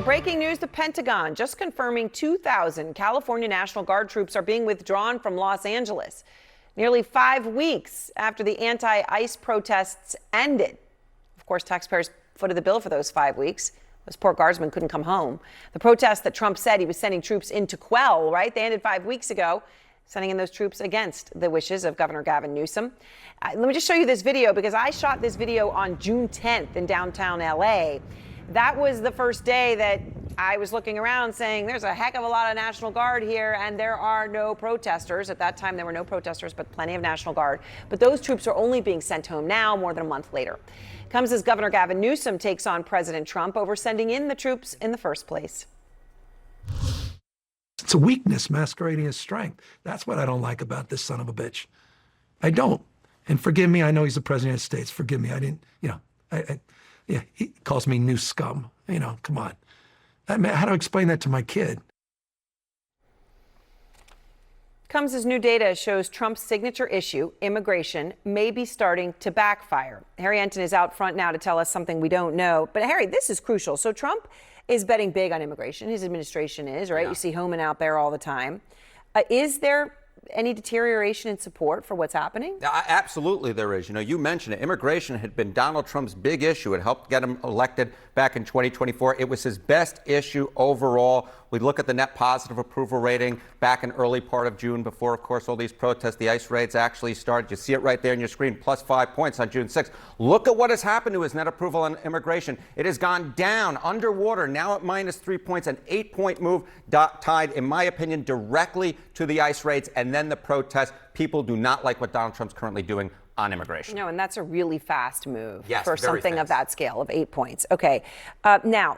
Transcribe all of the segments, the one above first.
Breaking news, the Pentagon just confirming 2,000 California National Guard troops are being withdrawn from Los Angeles. Nearly 5 weeks after the anti-ICE protests ended. Of course, taxpayers footed the bill for those 5 weeks. Those poor guardsmen couldn't come home. The protests that Trump said he was sending troops in to quell, right? They ended 5 weeks ago, sending in those troops against the wishes of Governor Gavin Newsom. Let me just show you this video because I shot this video on June 10th in downtown LA. That was the first day that I was looking around saying there's a heck of a lot of National Guard here and there are no protesters. At that time, there were no protesters, but plenty of National Guard. But those troops are only being sent home now, more than a month later. Comes as Governor Gavin Newsom takes on President Trump over sending in the troops in the first place. It's a weakness masquerading as strength. That's what I don't like about this son of a bitch. I don't. And forgive me, I know he's the president of the States. Forgive me, I didn't, yeah, he calls me new scum. Come on. How do I explain that to my kid? Comes as new data shows Trump's signature issue, immigration, may be starting to backfire. Harry Enton is out front now to tell us something we don't know. But Harry, this is crucial. So Trump is betting big on immigration. His administration is, right? Yeah. You see Homan out there all the time. Is there any deterioration in support for what's happening? Absolutely there is. You mentioned it. Immigration had been Donald Trump's big issue. It helped get him elected back in 2024. It was his best issue overall. We look at the net positive approval rating back in early part of June before, of course, all these protests, the ICE raids actually started. You see it right there on your screen, plus 5 points on June 6th. Look at what has happened to his net approval on immigration. It has gone down underwater, now at minus 3 points, an 8-point move tied, in my opinion, directly to the ICE raids and then the protests. People do not like what Donald Trump's currently doing on immigration. No, and that's a really fast move yes, for something fast. Of that scale of 8 points. Okay, now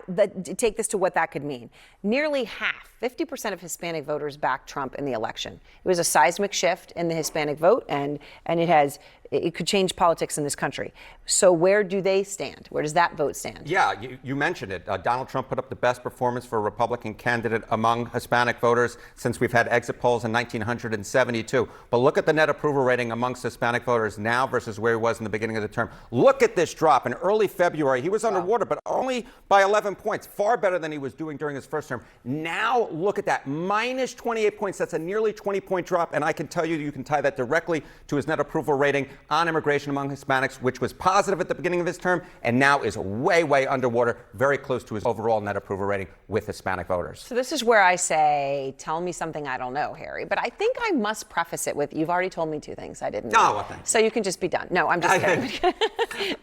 take this to what that could mean. Nearly half, 50% of Hispanic voters backed Trump in the election. It was a seismic shift in the Hispanic vote, and it could change politics in this country. So where do they stand? Where does that vote stand? Yeah, you mentioned it. Donald Trump put up the best performance for a Republican candidate among Hispanic voters since we've had exit polls in 1972. But look at the net approval rating amongst Hispanic voters now versus where he was in the beginning of the term. Look at this drop. In early February, he was underwater, but only by 11 points, far better than he was doing during his first term. Now look at that, minus 28 points. That's a nearly 20-point drop, and I can tell you can tie that directly to his net approval rating on immigration among Hispanics, which was positive at the beginning of his term and now is way, way underwater, very close to his overall net approval rating with Hispanic voters. So this is where I say, tell me something I don't know, Harry. But I think I must preface it with, you've already told me 2 things I didn't know. Oh, well, thanks. So you can just be done. No, I'm just kidding.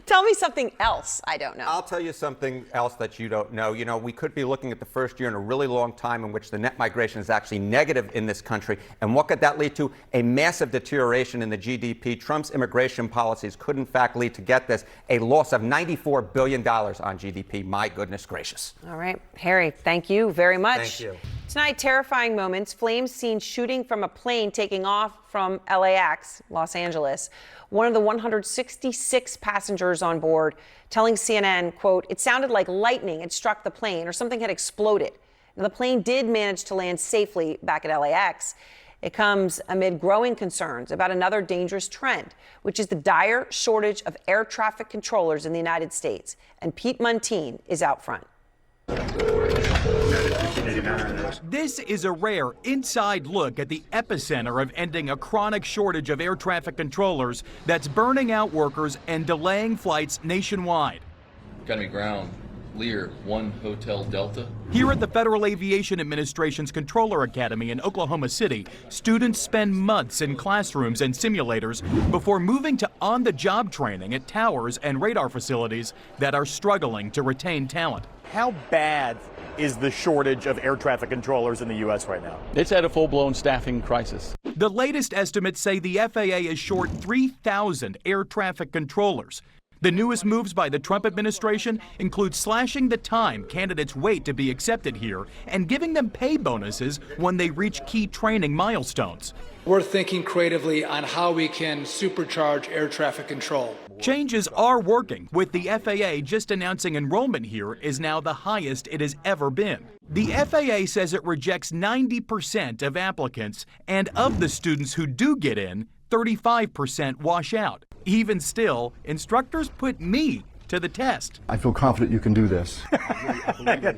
Tell me something else I don't know. I'll tell you something else that you don't know. We could be looking at the first year in a really long time in which the net migration is actually negative in this country. And what could that lead to? A massive deterioration in the GDP. Trump's immigration policies could, in fact, lead to, get this, a loss of $94 billion on GDP. My goodness gracious. All right. Harry, thank you very much. Thank you. Tonight, terrifying moments. Flames seen shooting from a plane taking off from LAX, Los Angeles. One of the 166 passengers on board telling CNN, quote, it sounded like lightning had struck the plane or something had exploded. Now, the plane did manage to land safely back at LAX. It comes amid growing concerns about another dangerous trend, which is the dire shortage of air traffic controllers in the United States. And Pete Muntean is out front. This is a rare inside look at the epicenter of ending a chronic shortage of air traffic controllers that's burning out workers and delaying flights nationwide. Academy Ground, Lear, 1 Hotel Delta. Here at the Federal Aviation Administration's Controller Academy in Oklahoma City, students spend months in classrooms and simulators before moving to on-the-job training at towers and radar facilities that are struggling to retain talent. How bad is the shortage of air traffic controllers in the U.S. right now? It's at a full-blown staffing crisis. The latest estimates say the FAA is short 3,000 air traffic controllers. The newest moves by the Trump administration include slashing the time candidates wait to be accepted here and giving them pay bonuses when they reach key training milestones. We're thinking creatively on how we can supercharge air traffic control. Changes are working, with the FAA just announcing enrollment here is now the highest it has ever been. The FAA says it rejects 90% of applicants, and of the students who do get in, 35% wash out. Even still, instructors put me to the test. I feel confident you can do this.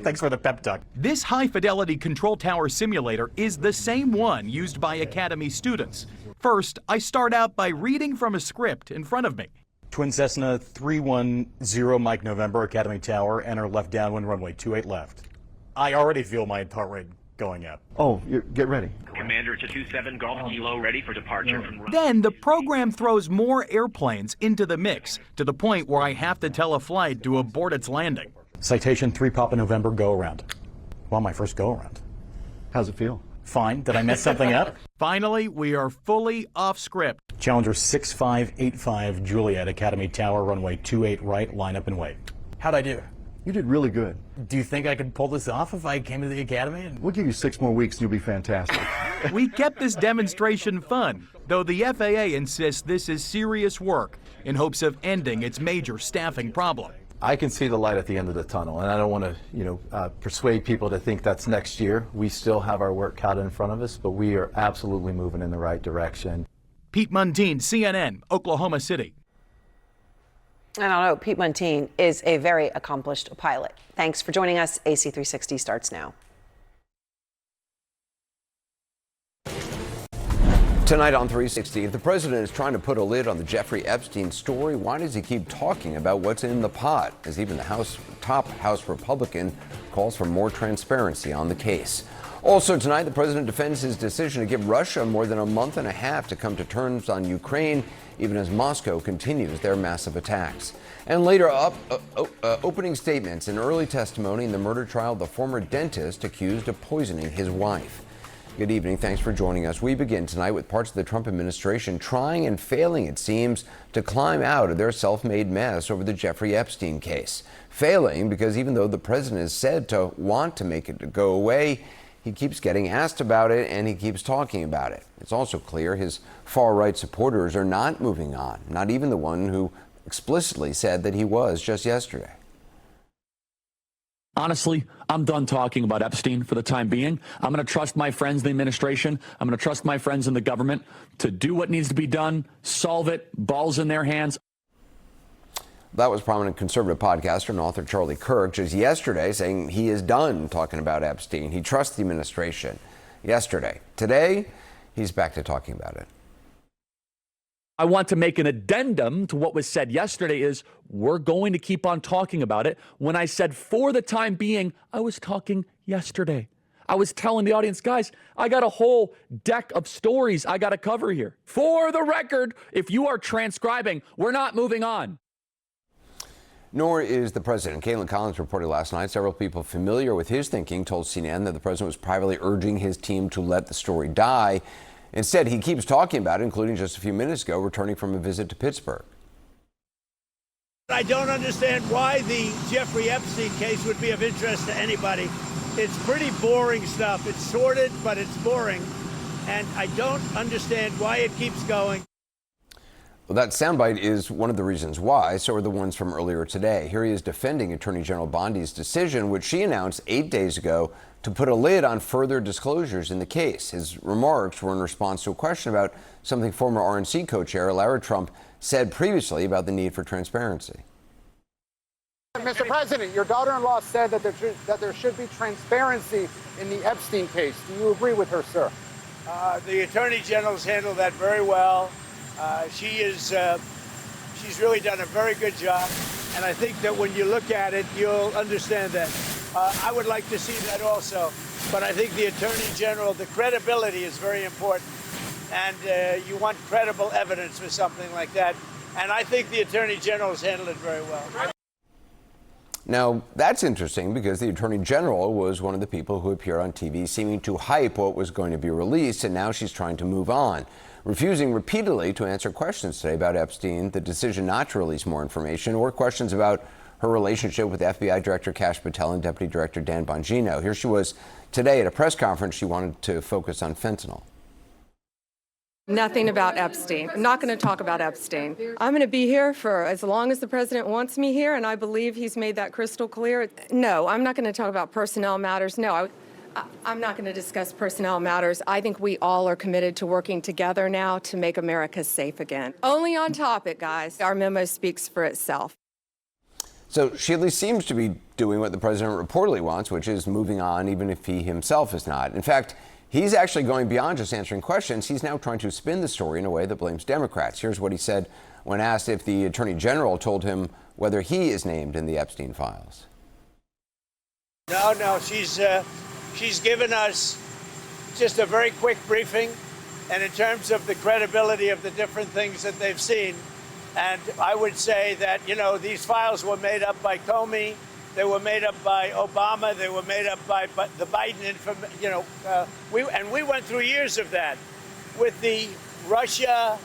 Thanks for the pep talk. This high-fidelity control tower simulator is the same one used by Academy students. First, I start out by reading from a script in front of me. Twin Cessna 310 Mike November, Academy Tower, enter left downwind runway 28 left. I already feel my heart rate going up. Oh, get ready. Commander to 27 Golf Kilo, ready for departure from... Then the program throws more airplanes into the mix to the point where I have to tell a flight to abort its landing. Citation 3 Papa November, go around. Well, my first go around. How's it feel? Fine. Did I mess something up? Finally, we are fully off script. Challenger 6585 Juliet, Academy Tower, runway 28 right, line up and wait. How'd I do? You did really good. Do you think I could pull this off if I came to the Academy? We'll give you 6 more weeks and you'll be fantastic. We kept this demonstration fun, though the FAA insists this is serious work in hopes of ending its major staffing problem. I can see the light at the end of the tunnel, and I don't want to, persuade people to think that's next year. We still have our work cut in front of us, but we are absolutely moving in the right direction. Pete Mundine, CNN, Oklahoma City. I don't know. Pete Mundine is a very accomplished pilot. Thanks for joining us. AC360 starts now. Tonight on 360, if the president is trying to put a lid on the Jeffrey Epstein story, why does he keep talking about what's in the pot? As even the top House Republican calls for more transparency on the case. Also tonight, the president defends his decision to give Russia more than a month and a half to come to terms on Ukraine, even as Moscow continues their massive attacks. And later up, opening statements and early testimony in the murder trial of the former dentist accused of poisoning his wife. Good evening. Thanks for joining us. We begin tonight with parts of the Trump administration trying and failing, it seems, to climb out of their self-made mess over the Jeffrey Epstein case. Failing because even though the president is said to want to make it go away, he keeps getting asked about it and he keeps talking about it. It's also clear his far-right supporters are not moving on, not even the one who explicitly said that he was just yesterday. Honestly, I'm done talking about Epstein for the time being. I'm going to trust my friends in the administration. I'm going to trust my friends in the government to do what needs to be done, solve it, balls in their hands. That was prominent conservative podcaster and author Charlie Kirk just yesterday saying he is done talking about Epstein. He trusts the administration yesterday. Today, he's back to talking about it. I want to make an addendum to what was said yesterday is we're going to keep on talking about it. When I said for the time being, I was talking yesterday. I was telling the audience, guys, I got a whole deck of stories I got to cover here. For the record, if you are transcribing, we're not moving on. Nor is the president. Caitlin Collins reported last night several people familiar with his thinking told CNN that the president was privately urging his team to let the story die. Instead, he keeps talking about it, including just a few minutes ago, returning from a visit to Pittsburgh. I don't understand why the Jeffrey Epstein case would be of interest to anybody. It's pretty boring stuff. It's sordid, but it's boring. And I don't understand why it keeps going. Well, that soundbite is one of the reasons why. So are the ones from earlier today. Here he is defending Attorney General Bondi's decision, which she announced 8 days ago, to put a lid on further disclosures in the case. His remarks were in response to a question about something former RNC co-chair Lara Trump said previously about the need for transparency. Mr. President, your daughter-in-law said that there should be transparency in the Epstein case. Do you agree with her, sir? The Attorney General's handled that very well. She's really done a very good job. And I think that when you look at it, you'll understand that. I would like to see that also. But I think the Attorney General, the credibility is very important. And you want credible evidence for something like that. And I think the Attorney General has handled it very well. Now, that's interesting because the Attorney General was one of the people who appeared on TV seeming to hype what was going to be released, and now she's trying to move on, refusing repeatedly to answer questions today about Epstein, the decision not to release more information, or questions about her relationship with FBI Director Kash Patel and Deputy Director Dan Bongino. Here she was today at a press conference. She wanted to focus on fentanyl. Nothing about Epstein. I'm not going to talk about Epstein. I'm going to be here for as long as the president wants me here, and I believe he's made that crystal clear. No, I'm not going to talk about personnel matters. No, I'm not going to discuss personnel matters. I think we all are committed to working together now to make America safe again. Only on topic, guys. Our memo speaks for itself. So she at least seems to be doing what the president reportedly wants, which is moving on, even if he himself is not. In fact, he's actually going beyond just answering questions. He's now trying to spin the story in a way that blames Democrats. Here's what he said when asked if the attorney general told him whether he is named in the Epstein files. No, she's given us just a very quick briefing, and in terms of the credibility of the different things that they've seen. And I would say that, these files were made up by Comey, they were made up by Obama, they were made up by the Biden, we went through years of that with the Russia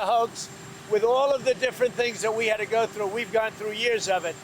hoax, with all of the different things that we had to go through. We've gone through years of it.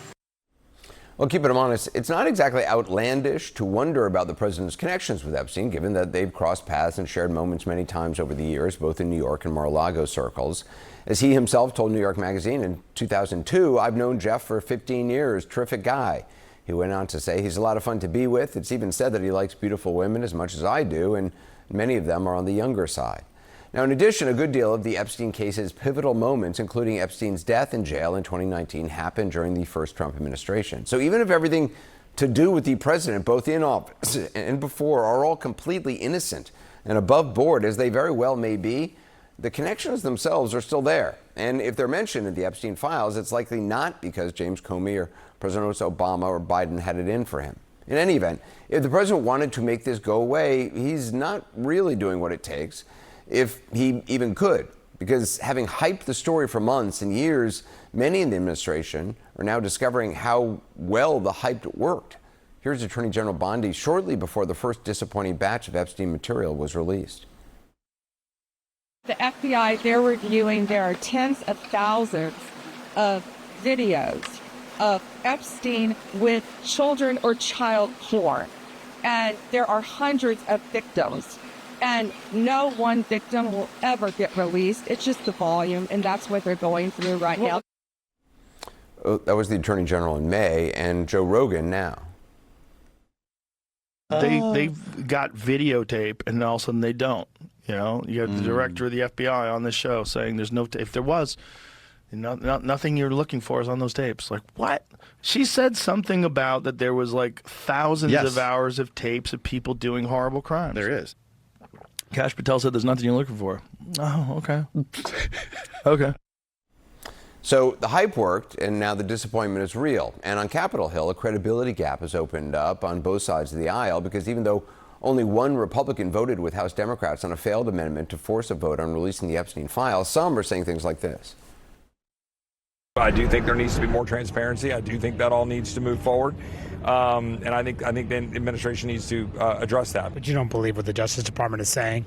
Well, keeping him honest, it's not exactly outlandish to wonder about the president's connections with Epstein, given that they've crossed paths and shared moments many times over the years, both in New York and Mar-a-Lago circles. As he himself told New York Magazine in 2002, "I've known Jeff for 15 years, terrific guy." He went on to say he's a lot of fun to be with. It's even said that he likes beautiful women as much as I do, and many of them are on the younger side. Now, in addition, a good deal of the Epstein case's pivotal moments, including Epstein's death in jail in 2019, happened during the first Trump administration. So even if everything to do with the president, both in office and before, are all completely innocent and above board, as they very well may be, the connections themselves are still there. And if they're mentioned in the Epstein files, it's likely not because James Comey or President Obama or Biden had it in for him. In any event, if the president wanted to make this go away, he's not really doing what it takes, if he even could, because having hyped the story for months and years, many in the administration are now discovering how well the hype worked. Here's Attorney General Bondi shortly before the first disappointing batch of Epstein material was released. The FBI, they're reviewing, there are tens of thousands of videos of Epstein with children or child porn, and there are hundreds of victims. And no one victim will ever get released. It's just the volume, and that's what they're going through right now. That was the Attorney General in May, and Joe Rogan now. They've got videotape, and all of a sudden they don't. You have the director of the FBI on this show saying there's no if there was, nothing you're looking for is on those tapes. Like, what? She said something about that there was like thousands of hours of tapes of people doing horrible crimes. There is. Kash Patel said there's nothing you're looking for. Oh, okay. Okay. So the hype worked, and now the disappointment is real. And on Capitol Hill, a credibility gap has opened up on both sides of the aisle, because even though only one Republican voted with House Democrats on a failed amendment to force a vote on releasing the Epstein files, some are saying things like this. I do think there needs to be more transparency. I do think that all needs to move forward. And I think the administration needs to address that. But you don't believe what the Justice Department is saying?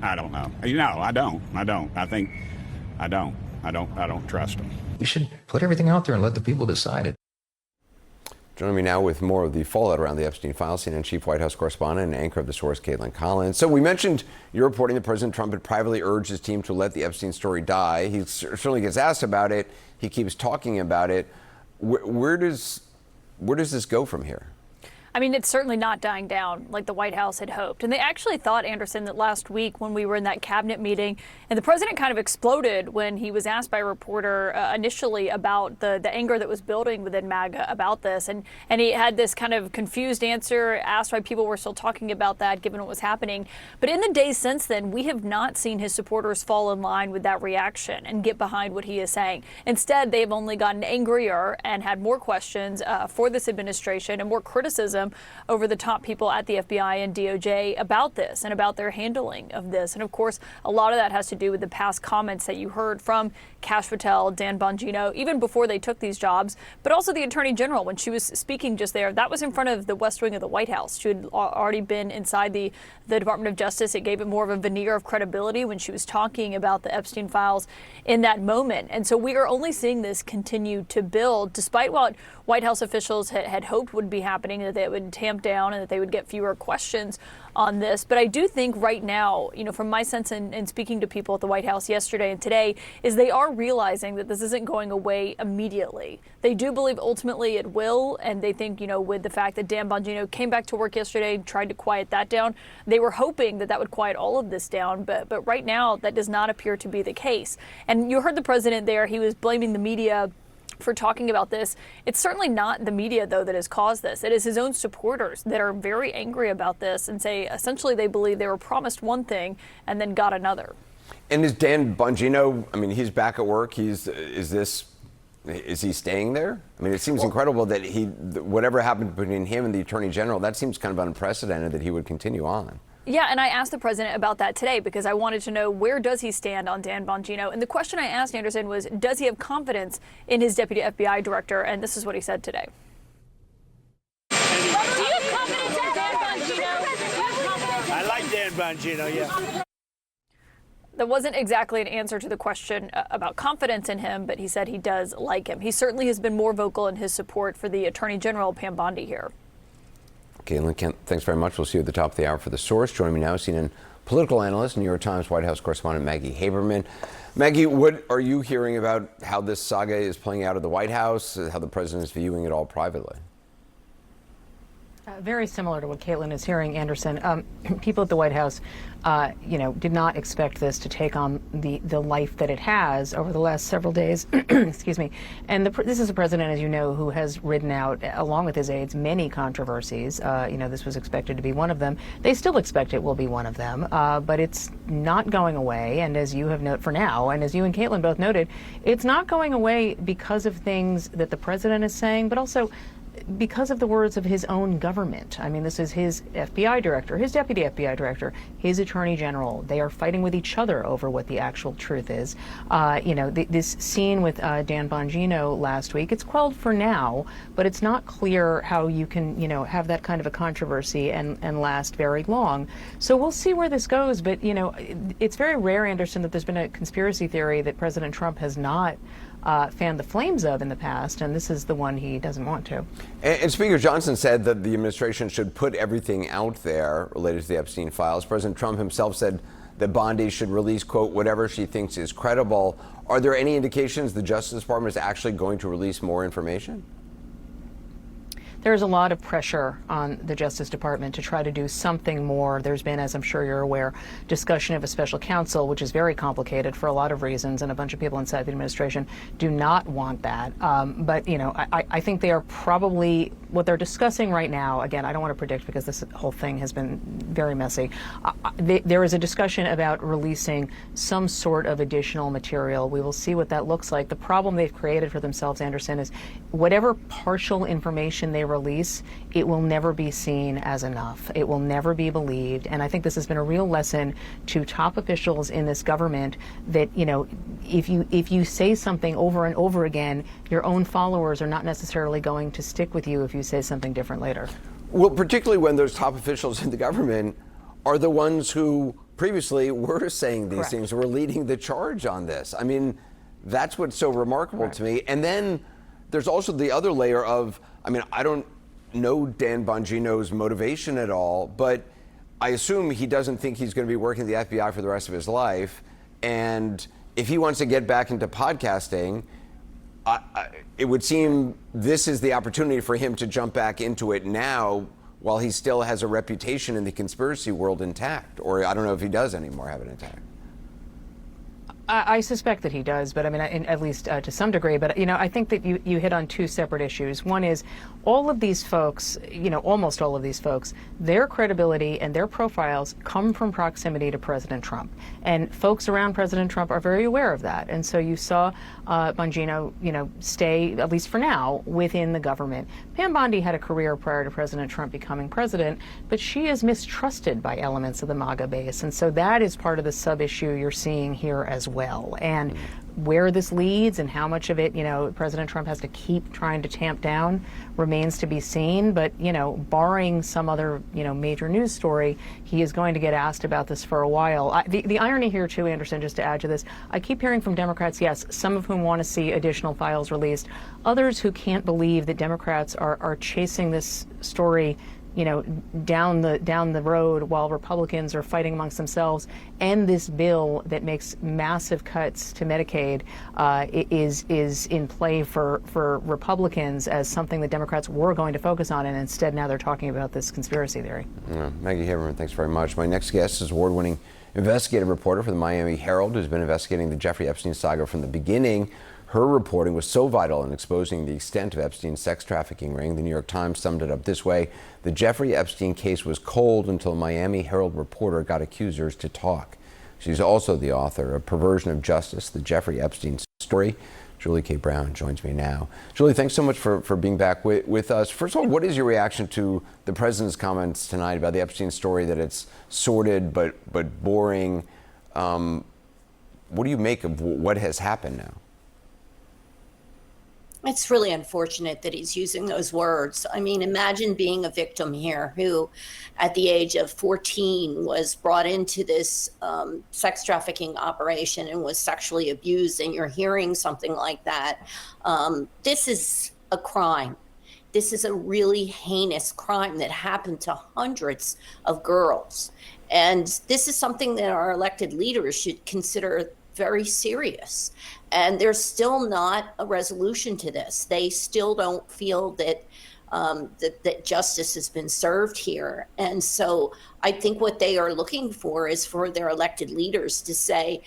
I don't know. I don't. I don't trust them. We should put everything out there and let the people decide it. Joining me now with more of the fallout around the Epstein files, CNN chief White House correspondent and anchor of The Source, Caitlin Collins. So we mentioned you're reporting that President Trump had privately urged his team to let the Epstein story die. He certainly gets asked about it. He keeps talking about it. Where does this go from here? I mean, it's certainly not dying down like the White House had hoped. And they actually thought, Anderson, that last week when we were in that cabinet meeting, and the president kind of exploded when he was asked by a reporter initially about the anger that was building within MAGA about this. And he had this kind of confused answer, asked why people were still talking about that given what was happening. But in the days since then, we have not seen his supporters fall in line with that reaction and get behind what he is saying. Instead, they've only gotten angrier and had more questions for this administration and more criticism over the top people at the FBI and DOJ about this and about their handling of this. And of course, a lot of that has to do with the past comments that you heard from Kash Patel, Dan Bongino, even before they took these jobs, but also the Attorney General when she was speaking just there. That was in front of the West Wing of the White House. She had already been inside the Department of Justice. It gave it more of a veneer of credibility when she was talking about the Epstein files in that moment. And so we are only seeing this continue to build, despite what White House officials had hoped would be happening, that they would tamp down and that they would get fewer questions on this. But I do think right now, from my sense in speaking to people at the White House yesterday and today, is they are realizing that this isn't going away immediately. They do believe ultimately it will, and they think, with the fact that Dan Bongino came back to work yesterday and tried to quiet that down, they were hoping that would quiet all of this down. But right now, that does not appear to be the case. And you heard the president there, he was blaming the media for talking about this. It's certainly not the media, though, that has caused this. It is his own supporters that are very angry about this and say essentially they believe they were promised one thing and then got another. And is Dan Bongino, I mean, he's back at work. Is he staying there? I mean, it seems incredible that whatever happened between him and the Attorney General, that seems kind of unprecedented that he would continue on. Yeah, and I asked the president about that today because I wanted to know, where does he stand on Dan Bongino? And the question I asked Anderson was, does he have confidence in his deputy FBI director? And this is what he said today. Do you have confidence in Dan Bongino? I like Dan Bongino, yeah. That wasn't exactly an answer to the question about confidence in him, but he said he does like him. He certainly has been more vocal in his support for the Attorney General, Pam Bondi, here. Caitlin Kent, thanks very much. We'll see you at the top of the hour for The Source. Joining me now, CNN political analyst, New York Times White House correspondent Maggie Haberman. Maggie, what are you hearing about how this saga is playing out at the White House, how the president is viewing it all privately? Very similar to what Caitlin is hearing, Anderson. People at the White House, did not expect this to take on the life that it has over the last several days. Excuse me. And this is a president, as you know, who has ridden out, along with his aides, many controversies. This was expected to be one of them. They still expect it will be one of them, but it's not going away. And as you have noted for now, and as you and Caitlin both noted, it's not going away because of things that the president is saying, but also because of the words of his own government. I mean, this is his FBI director, his deputy FBI director, his attorney general. They are fighting with each other over what the actual truth is. This scene with Dan Bongino last week, it's quelled for now, but it's not clear how you can, have that kind of a controversy and last very long. So we'll see where this goes. But, it's very rare, Anderson, that there's been a conspiracy theory that President Trump has not fanned the flames of in the past, and this is the one he doesn't want to. And Speaker Johnson said that the administration should put everything out there related to the Epstein files. President Trump himself said that Bondi should release, quote, whatever she thinks is credible. Are there any indications the Justice Department is actually going to release more information? There's a lot of pressure on the Justice Department to try to do something more. There's been, as I'm sure you're aware, discussion of a special counsel, which is very complicated for a lot of reasons, and a bunch of people inside the administration do not want that. But I think they are probably, what they're discussing right now, again, I don't want to predict because this whole thing has been very messy. There is a discussion about releasing some sort of additional material. We will see what that looks like. The problem they've created for themselves, Anderson, is whatever partial information they release, it will never be seen as enough. It will never be believed. And I think this has been a real lesson to top officials in this government that, if you say something over and over again, your own followers are not necessarily going to stick with you if you say something different later. Well, particularly when those top officials in the government are the ones who previously were saying these things, were leading the charge on this. I mean, that's what's so remarkable to me. And then there's also the other layer of, I don't know Dan Bongino's motivation at all, but I assume he doesn't think he's going to be working at the FBI for the rest of his life. And if he wants to get back into podcasting, it would seem this is the opportunity for him to jump back into it now while he still has a reputation in the conspiracy world intact. Or I don't know if he does anymore have it intact. I suspect that he does, but at least to some degree. But, I think that you hit on two separate issues. One is all of these folks, almost all of these folks, their credibility and their profiles come from proximity to President Trump. And folks around President Trump are very aware of that. And so you saw Bongino, stay, at least for now, within the government. Pam Bondi had a career prior to President Trump becoming president, but she is mistrusted by elements of the MAGA base. And so that is part of the sub-issue you're seeing here as well. And where this leads and how much of it, President Trump has to keep trying to tamp down remains to be seen. But, barring some other, major news story, he is going to get asked about this for a while. The irony here, too, Anderson, just to add to this, I keep hearing from Democrats, yes, some of whom want to see additional files released, others who can't believe that Democrats are chasing this story down the road while Republicans are fighting amongst themselves, and this bill that makes massive cuts to Medicaid is in play for Republicans as something that Democrats were going to focus on, and instead now they're talking about this conspiracy theory. Maggie Haberman, thanks very much. My next guest is award-winning investigative reporter for the Miami Herald, who's been investigating the Jeffrey Epstein saga from the beginning, Her reporting was so vital in exposing the extent of Epstein's sex trafficking ring. The New York Times summed it up this way: the Jeffrey Epstein case was cold until a Miami Herald reporter got accusers to talk. She's also the author of Perversion of Justice, the Jeffrey Epstein Story. Julie K. Brown joins me now. Julie, thanks so much for being back with us. First of all, what is your reaction to the president's comments tonight about the Epstein story, that it's sordid but boring? What do you make of what has happened now? It's really unfortunate that he's using those words. I mean, imagine being a victim here who, at the age of 14, was brought into this sex trafficking operation and was sexually abused, and you're hearing something like that. This is a crime. This is a really heinous crime that happened to hundreds of girls. And this is something that our elected leaders should consider very serious. And there's still not a resolution to this. They still don't feel that that justice has been served here. And so I think what they are looking for is for their elected leaders to say,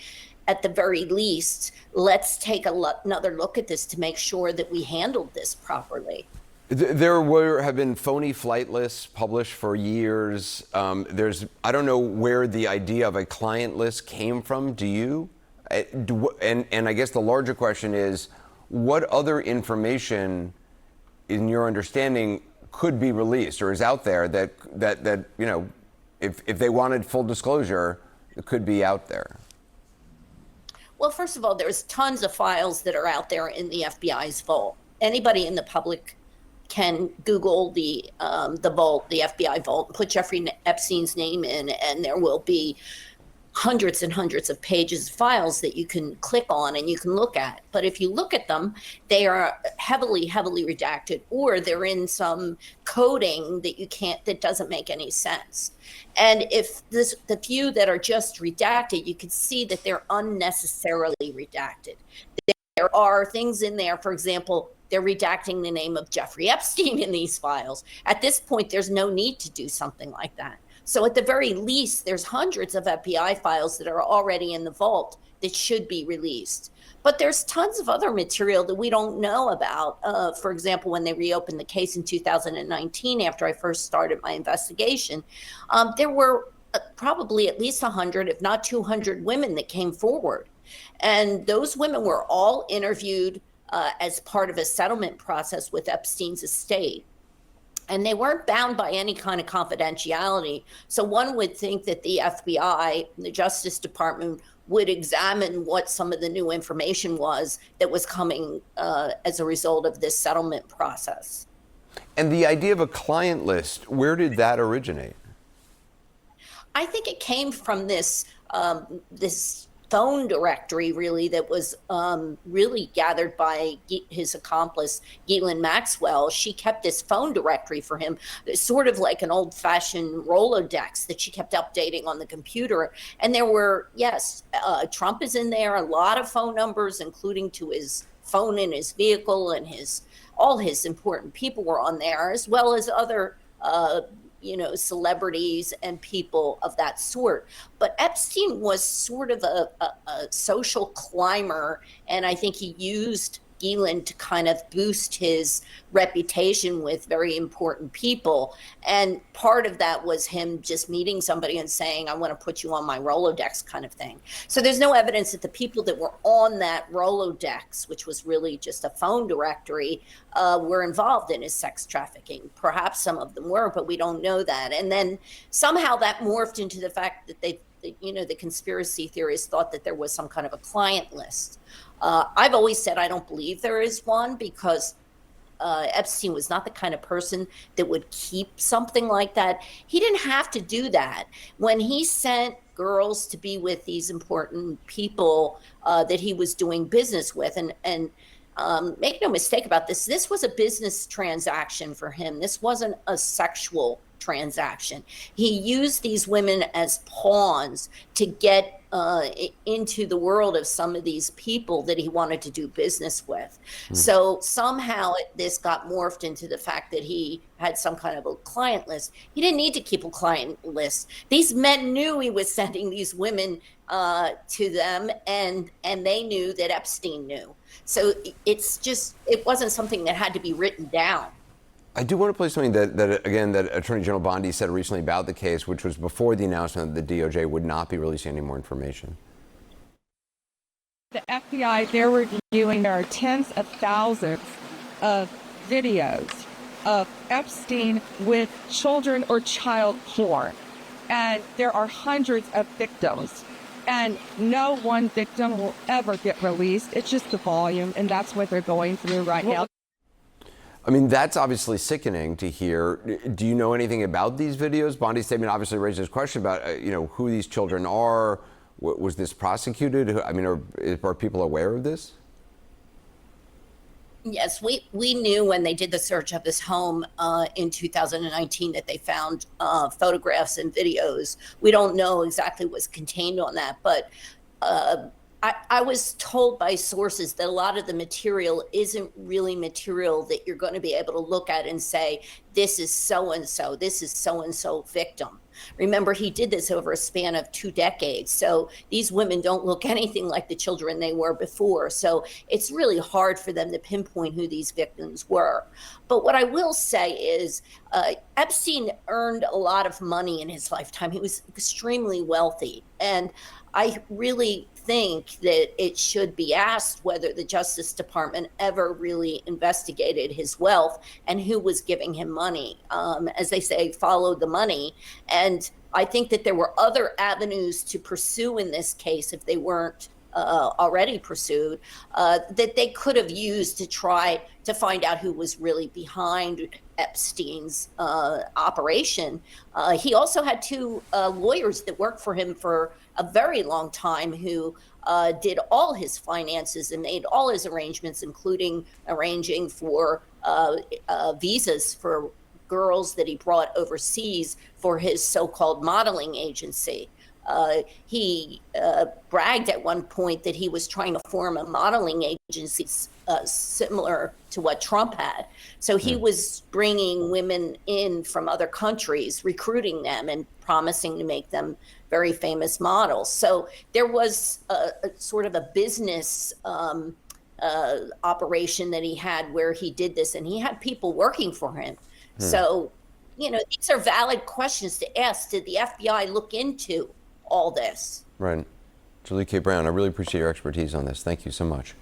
at the very least, let's take another look at this to make sure that we handled this properly. There have been phony flight lists published for years. I don't know where the idea of a client list came from. Do you? And I guess the larger question is, what other information, in your understanding, could be released or is out there that you know, if they wanted full disclosure, it could be out there? Well, first of all, there's tons of files that are out there in the FBI's vault. Anybody in the public can Google the vault, the FBI vault, put Jeffrey Epstein's name in, and there will be hundreds and hundreds of pages of files that you can click on and you can look at. But if you look at them, they are heavily redacted, or they're in some coding that doesn't make any sense. And if the few that are just redacted, you can see that they're unnecessarily redacted. There are things in there, for example, they're redacting the name of Jeffrey Epstein in these files. At this point, there's no need to do something like that. So at the very least, there's hundreds of FBI files that are already in the vault that should be released. But there's tons of other material that we don't know about. For example, when they reopened the case in 2019, after I first started my investigation, there were probably at least 100, if not 200 women that came forward. And those women were all interviewed as part of a settlement process with Epstein's estate. And they weren't bound by any kind of confidentiality. So one would think that the FBI, the Justice Department, would examine what some of the new information was that was coming as a result of this settlement process. And the idea of a client list, where did that originate? I think it came from this phone directory, really, that was really gathered by his accomplice, Ghislaine Maxwell. She kept this phone directory for him, sort of like an old-fashioned Rolodex that she kept updating on the computer. And there were, yes, Trump is in there, a lot of phone numbers, including to his phone in his vehicle, and all his important people were on there, as well as other celebrities and people of that sort. But Epstein was sort of a social climber, and I think he used Ghislaine to kind of boost his reputation with very important people. And part of that was him just meeting somebody and saying, I want to put you on my Rolodex kind of thing. So there's no evidence that the people that were on that Rolodex, which was really just a phone directory, were involved in his sex trafficking. Perhaps some of them were, but we don't know that. And then somehow that morphed into the fact that the conspiracy theorists thought that there was some kind of a client list. I've always said I don't believe there is one, because Epstein was not the kind of person that would keep something like that. He didn't have to do that. When he sent girls to be with these important people that he was doing business with, and make no mistake about this, this was a business transaction for him. This wasn't a sexual transaction. He used these women as pawns to get into the world of some of these people that he wanted to do business with. So somehow this got morphed into the fact that he had some kind of a client list. He didn't need to keep a client list. These men knew he was sending these women to them, and they knew that Epstein knew. So it wasn't something that had to be written down. I do want to play something that Attorney General Bondi said recently about the case, which was before the announcement that the DOJ would not be releasing any more information. The FBI, they're reviewing, there are tens of thousands of videos of Epstein with children or child porn. And there are hundreds of victims. And no one victim will ever get released. It's just the volume, and that's what they're going through right now. I mean, that's obviously sickening to hear. Do you know anything about these videos? Bondi's statement obviously raises question about, who these children are. Was this prosecuted? I mean, are people aware of this? Yes, we knew when they did the search of his home in 2019 that they found photographs and videos. We don't know exactly what's contained on that, but I was told by sources that a lot of the material isn't really material that you're going to be able to look at and say, this is so-and-so, this is so-and-so victim. Remember, he did this over a span of 2 decades. So these women don't look anything like the children they were before. So it's really hard for them to pinpoint who these victims were. But what I will say is Epstein earned a lot of money in his lifetime. He was extremely wealthy. And I really think that it should be asked whether the Justice Department ever really investigated his wealth and who was giving him money. As they say, follow the money. And I think that there were other avenues to pursue in this case if they weren't already pursued, that they could have used to try to find out who was really behind Epstein's operation. He also had 2 lawyers that worked for him for a very long time who did all his finances and made all his arrangements, including arranging for visas for girls that he brought overseas for his so-called modeling agency. He bragged at one point that he was trying to form a modeling agency similar to what Trump had. So he was bringing women in from other countries, recruiting them and promising to make them very famous models. So there was a sort of a business operation that he had where he did this, and he had people working for him. So, these are valid questions to ask. Did the FBI look into all this? Right. Julie K. Brown, I really appreciate your expertise on this. Thank you so much.